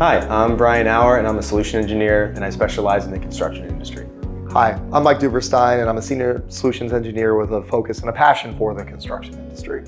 Hi, I'm Bryan Auer, and I'm a solution engineer, and I specialize in the construction industry. Hi, I'm Mike Duberstein, and I'm a senior solutions engineer with a focus and a passion for the construction industry.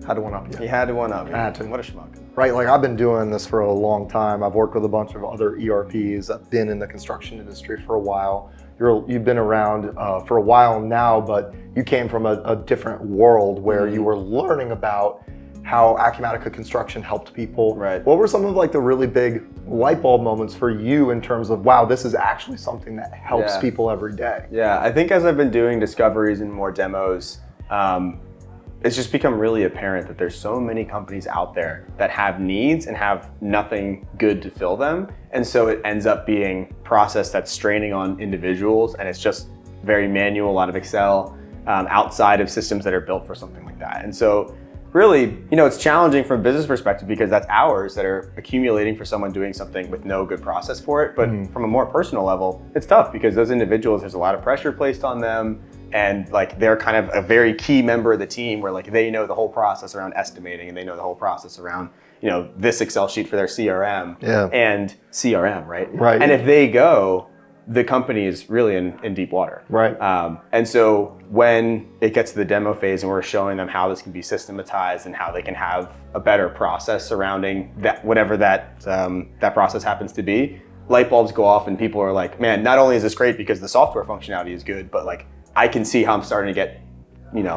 Had to one-up you. You had to one-up me. I had to. What a schmuck. Right, like I've been doing this for a long time. I've worked with a bunch of other ERPs. I've been in the construction industry for a while. You've been around for a while now, but you came from a different world where you were learning about how Acumatica construction helped people. Right. What were some of like the really big light bulb moments for you in terms of, wow, this is actually something that helps people every day? Yeah, I think as I've been doing discoveries and more demos, it's just become really apparent that there's so many companies out there that have needs and have nothing good to fill them. And so it ends up being a process that's straining on individuals, and it's just very manual, a lot of Excel, outside of systems that are built for something like that. And so really, it's challenging from a business perspective because that's hours that are accumulating for someone doing something with no good process for it. But from a more personal level, it's tough because those individuals, there's a lot of pressure placed on them, and like they're kind of a very key member of the team where like they know the whole process around estimating, and they know the whole process around this Excel sheet for their CRM and CRM, right? Right. And if they go, the company is really in deep water. Right. And so when it gets to the demo phase and we're showing them how this can be systematized and how they can have a better process surrounding that, whatever that process happens to be, light bulbs go off and people are like, man, not only is this great because the software functionality is good, but like I can see how I'm starting to get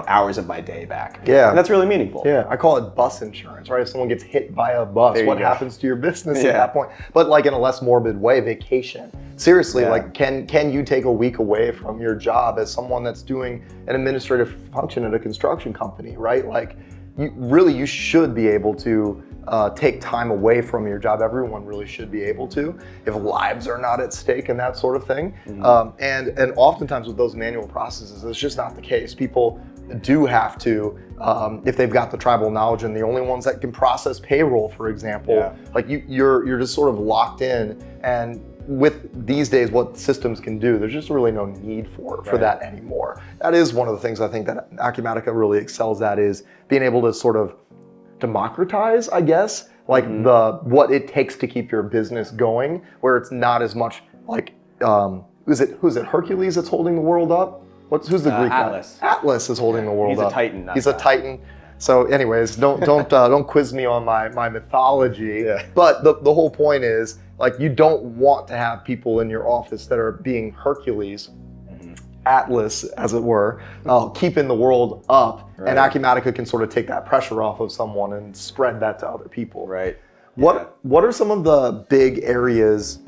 hours of my day back. Yeah. And that's really meaningful. Yeah, I call it bus insurance, right? If someone gets hit by a bus, what happens to your business at that point? But like in a less morbid way, vacation. Seriously, like can you take a week away from your job as someone that's doing an administrative function at a construction company, right? Like you should be able to take time away from your job. Everyone really should be able to, if lives are not at stake and that sort of thing. And oftentimes with those manual processes, it's just not the case. People do have to, if they've got the tribal knowledge, and the only ones that can process payroll, for example, like you're just sort of locked in. And with these days, what systems can do, there's just really no need for that anymore. That is one of the things I think that Acumatica really excels at, is being able to sort of democratize, I guess, like what it takes to keep your business going, where it's not as much like, who's it Hercules that's holding the world up? Who's the Greek Atlas. guy? Atlas is holding the world up. He's a titan. He's a titan. So anyways, don't quiz me on my mythology. But the whole point is, like, you don't want to have people in your office that are being Hercules, Atlas, as it were, keeping the world up. And Acumatica can sort of take that pressure off of someone and spread that to other people. Right. What are some of the big areas?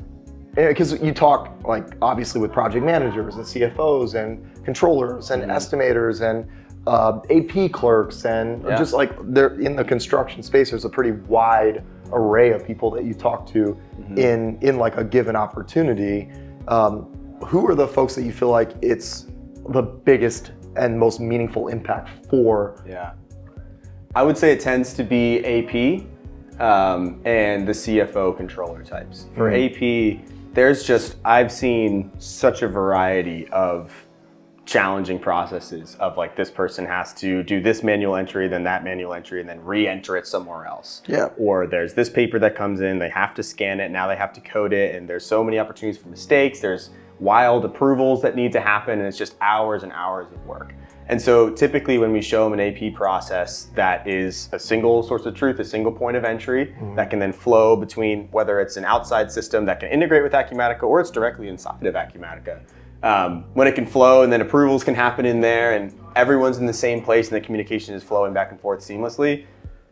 Because you talk, like, obviously with project managers and CFOs and controllers and estimators and AP clerks and just like they're in the construction space. There's a pretty wide array of people that you talk to in like a given opportunity. Who are the folks that you feel like it's the biggest and most meaningful impact for? Yeah, I would say it tends to be AP and the CFO controller types. For AP, I've seen such a variety of challenging processes of like, this person has to do this manual entry, then that manual entry, and then re-enter it somewhere else. Or there's this paper that comes in, they have to scan it, now they have to code it, and there's so many opportunities for mistakes, there's wild approvals that need to happen, and it's just hours and hours of work. And so typically when we show them an AP process that is a single source of truth, a single point of entry that can then flow between, whether it's an outside system that can integrate with Acumatica or it's directly inside of Acumatica. When it can flow and then approvals can happen in there and everyone's in the same place and the communication is flowing back and forth seamlessly,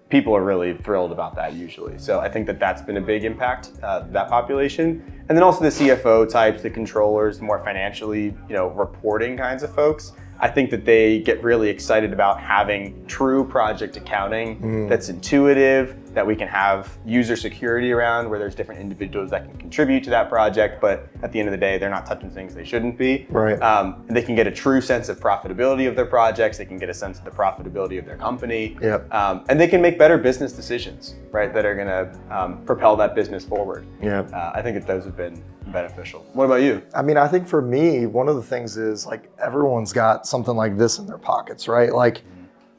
people are really thrilled about that usually. So I think that that's been a big impact, that population. And then also the CFO types, the controllers, the more financially, reporting kinds of folks. I think that they get really excited about having true project accounting that's intuitive, that we can have user security around, where there's different individuals that can contribute to that project, but at the end of the day, they're not touching things they shouldn't be. And they can get a true sense of profitability of their projects, they can get a sense of the profitability of their company, and they can make better business decisions, right, that are gonna propel that business forward. I think that those have been beneficial. What about you? I mean, I think for me, one of the things is like everyone's got something like this in their pockets, right? Like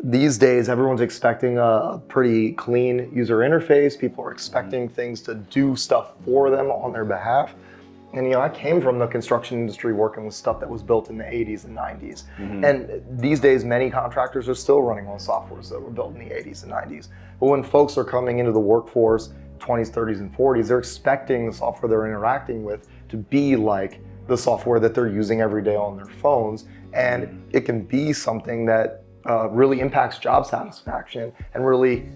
these days, everyone's expecting a pretty clean user interface. People are expecting things to do stuff for them on their behalf. And I came from the construction industry working with stuff that was built in the 80s and 90s. And these days, many contractors are still running on softwares that were built in the 80s and 90s. But when folks are coming into the workforce, 20s, 30s, and 40s, they're expecting the software they're interacting with to be like the software that they're using every day on their phones. And it can be something that really impacts job satisfaction and really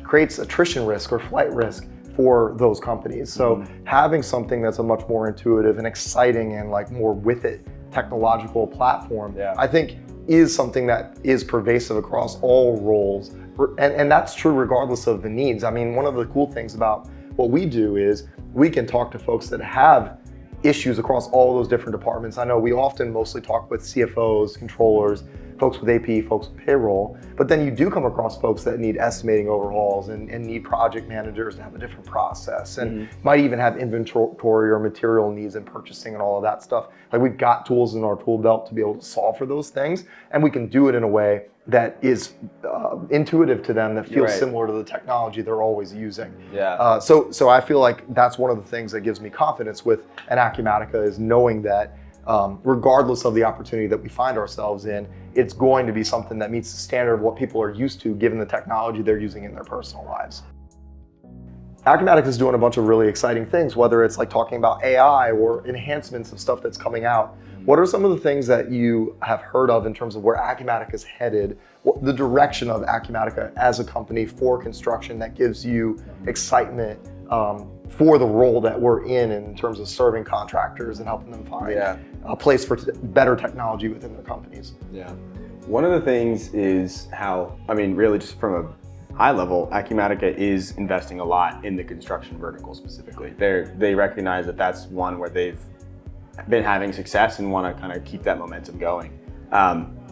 creates attrition risk or flight risk for those companies. So having something that's a much more intuitive and exciting and like more with it technological platform, I think is something that is pervasive across all roles. And that's true regardless of the needs. I mean, one of the cool things about what we do is we can talk to folks that have issues across all those different departments. I know we often mostly talk with CFOs, controllers, folks with AP, folks with payroll, but then you do come across folks that need estimating overhauls and need project managers to have a different process and might even have inventory or material needs and purchasing and all of that stuff. Like we've got tools in our tool belt to be able to solve for those things, and we can do it in a way that is intuitive to them, that feels similar to the technology they're always using. So I feel like that's one of the things that gives me confidence with an Acumatica is knowing that regardless of the opportunity that we find ourselves in, it's going to be something that meets the standard of what people are used to given the technology they're using in their personal lives. Acumatica is doing a bunch of really exciting things, whether it's like talking about AI or enhancements of stuff that's coming out. What are some of the things that you have heard of in terms of where Acumatica is headed, the direction of Acumatica as a company for construction that gives you excitement for the role that we're in terms of serving contractors and helping them find a place for better technology within their companies? One of the things is how, I mean, really just from a high level, Acumatica is investing a lot in the construction vertical specifically. They recognize that that's one where they've been having success and want to kind of keep that momentum going.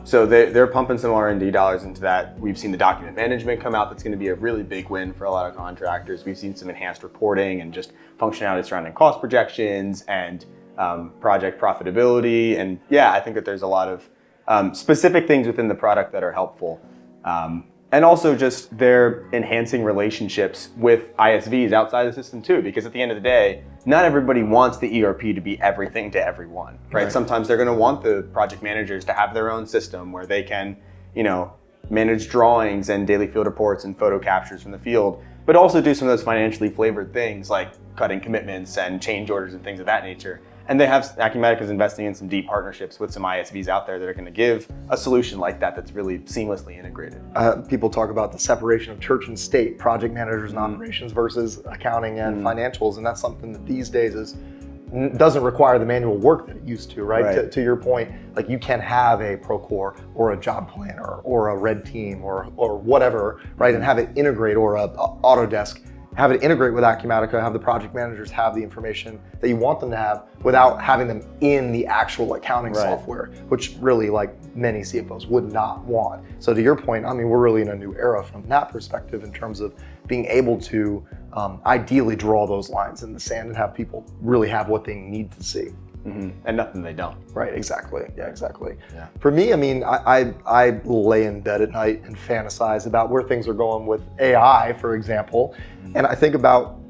So they're pumping some R&D dollars into that. We've seen the document management come out. That's going to be a really big win for a lot of contractors. We've seen some enhanced reporting and just functionality surrounding cost projections and project profitability. And I think that there's a lot of specific things within the product that are helpful. And also just they're enhancing relationships with ISVs outside the system too, because at the end of the day, not everybody wants the ERP to be everything to everyone, right? Sometimes they're going to want the project managers to have their own system where they can, manage drawings and daily field reports and photo captures from the field, but also do some of those financially flavored things like cutting commitments and change orders and things of that nature. And Acumatica is investing in some deep partnerships with some ISVs out there that are going to give a solution like that that's really seamlessly integrated. People talk about the separation of church and state, project managers and operations versus accounting and financials, and that's something that these days doesn't require the manual work that it used to, right? To your point, like you can have a Procore or a job planner or a red team or whatever, right? And have it integrate, or a Autodesk, have it integrate with Acumatica, have the project managers have the information that you want them to have without having them in the actual accounting software, which really like many CFOs would not want. So to your point, I mean, we're really in a new era from that perspective in terms of being able to ideally draw those lines in the sand and have people really have what they need to see. And nothing they don't. Right, exactly. Yeah, exactly. For me, I mean, I lay in bed at night and fantasize about where things are going with AI, for example. And I think about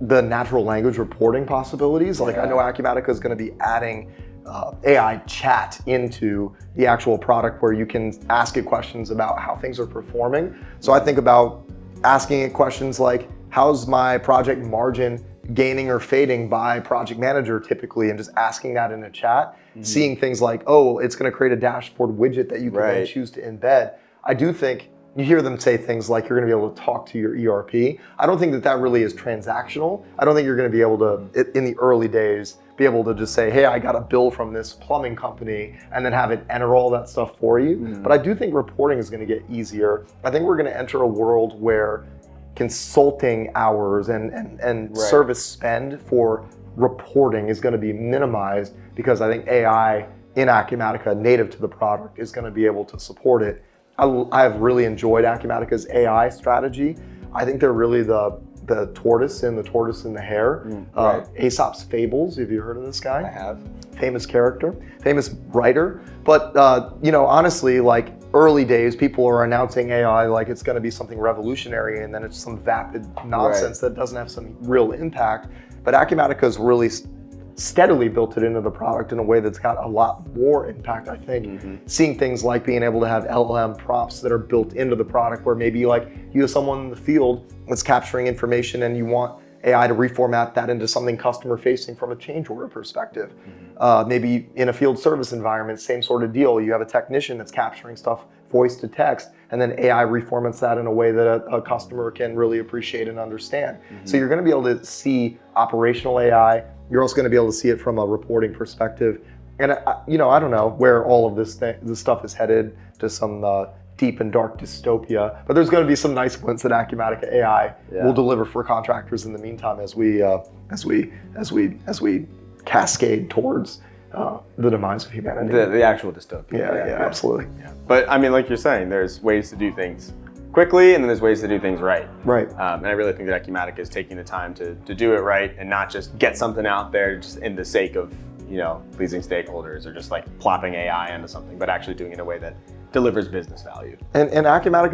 the natural language reporting possibilities. Like I know Acumatica is going to be adding AI chat into the actual product where you can ask it questions about how things are performing. So I think about asking it questions like, how's my project margin gaining or fading by project manager typically, and just asking that in a chat, seeing things like, oh, it's going to create a dashboard widget that you can then choose to embed. I do think you hear them say things like you're going to be able to talk to your ERP. I don't think that really is transactional. I don't think you're going to be able to, in the early days, be able to just say, hey, I got a bill from this plumbing company, and then have it enter all that stuff for you. But I do think reporting is going to get easier. I think we're going to enter a world where consulting hours and service spend for reporting is going to be minimized, because I think AI in Acumatica, native to the product, is going to be able to support it. I've really enjoyed Acumatica's AI strategy. I think they're really the tortoise and the hare. Aesop's Fables, have you heard of this guy? I have. Famous character, famous writer. But honestly, like early days, people are announcing AI like it's going to be something revolutionary, and then it's some vapid nonsense that doesn't have some real impact. But Acumatica's really steadily built it into the product in a way that's got a lot more impact, I think. Seeing things like being able to have LLM prompts that are built into the product, where maybe like you have someone in the field that's capturing information and you want AI to reformat that into something customer facing from a change order perspective. Maybe in a field service environment, same sort of deal. You have a technician that's capturing stuff voice to text, and then AI reformats that in a way that a customer can really appreciate and understand. So you're going to be able to see operational AI. You're also going to be able to see it from a reporting perspective. And I don't know where all of this stuff is headed, to some deep and dark dystopia, but there's going to be some nice ones that Acumatica AI will deliver for contractors in the meantime, as we cascade towards the demise of humanity. The actual dystopia. Yeah, absolutely. Yeah. But I mean, like you're saying, there's ways to do things quickly, and then there's ways to do things right. Right. And I really think that Acumatica is taking the time to do it right, and not just get something out there just in the sake of, pleasing stakeholders, or just like plopping AI into something, but actually doing it in a way that delivers business value. And Acumatica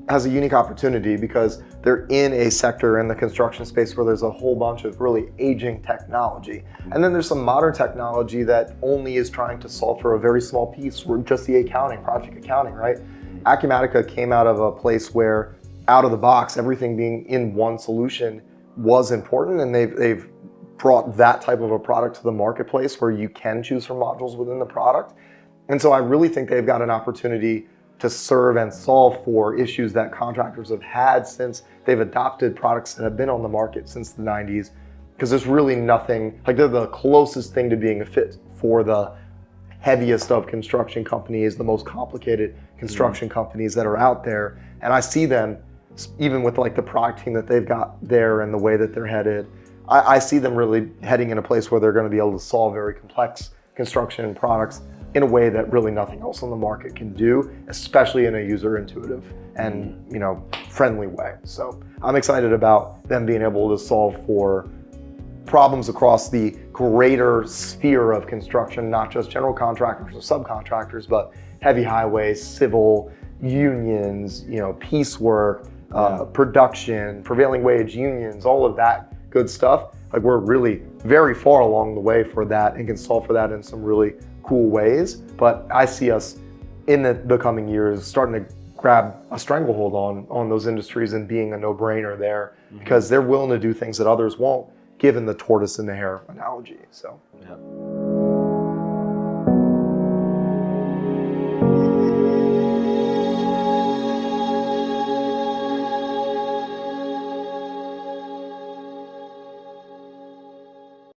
has a unique opportunity because they're in a sector in the construction space where there's a whole bunch of really aging technology. And then there's some modern technology that only is trying to solve for a very small piece, just the project accounting, right? Acumatica came out of a place where, out of the box, everything being in one solution was important, and they've brought that type of a product to the marketplace where you can choose from modules within the product. And so I really think they've got an opportunity to serve and solve for issues that contractors have had since they've adopted products that have been on the market since the 90s. Because there's really nothing, like they're the closest thing to being a fit for the heaviest of construction companies, the most complicated construction companies that are out there. And I see them, even with like the product team that they've got there and the way that they're headed, I see them really heading in a place where they're going to be able to solve very complex construction products in a way that really nothing else on the market can do, especially in a user intuitive and friendly way. So I'm excited about them being able to solve for problems across the greater sphere of construction, not just general contractors or subcontractors, but heavy highways, civil, unions, piecework, production, prevailing wage unions, all of that good stuff. Like, we're really very far along the way for that and can solve for that in some really cool ways. But I see us in the coming years starting to grab a stranglehold on those industries and being a no-brainer there, because they're willing to do things that others won't, given the tortoise and the hare analogy. So. Yeah.